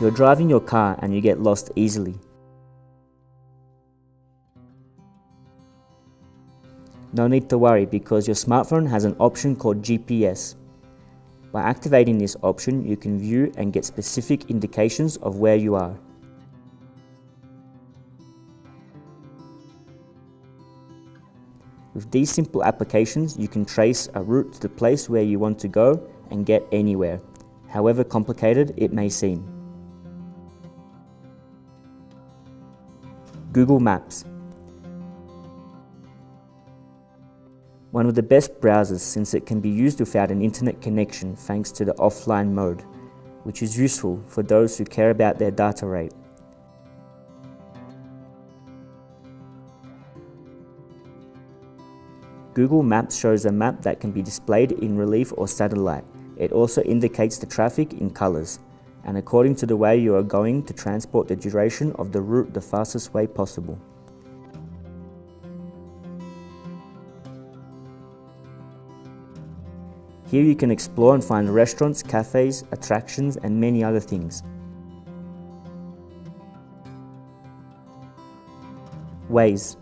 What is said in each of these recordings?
You're driving your car and you get lost easily. No need to worry because your smartphone has an option called GPS. By activating this option, you can view and get specific indications of where you are. With these simple applications, you can trace a route to the place where you want to go and get anywhere, however complicated it may seem. Google Maps. One of the best browsers since it can be used without an internet connection thanks to the offline mode, which is useful for those who care about their data rate. Google Maps shows a map that can be displayed in relief or satellite. It also indicates the traffic in colors, and according to the way you are going to transport the duration of the route the fastest way possible. Here you can explore and find restaurants, cafes, attractions, and many other things. Ways.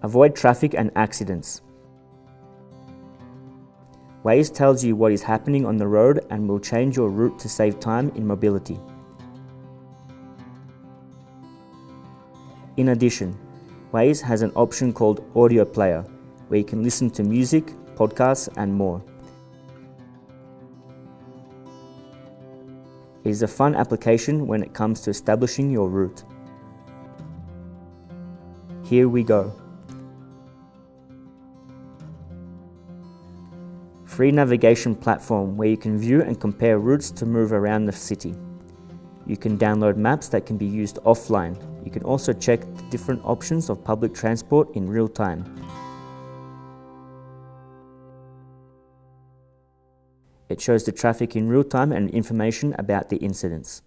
Avoid traffic and accidents. Waze tells you what is happening on the road and will change your route to save time in mobility. In addition, Waze has an option called Audio Player, where you can listen to music, podcasts, and more. It is a fun application when it comes to establishing your route. Here we go. Free navigation platform where you can view and compare routes to move around the city. You can download maps that can be used offline. You can also check the different options of public transport in real time. It shows the traffic in real time and information about the incidents.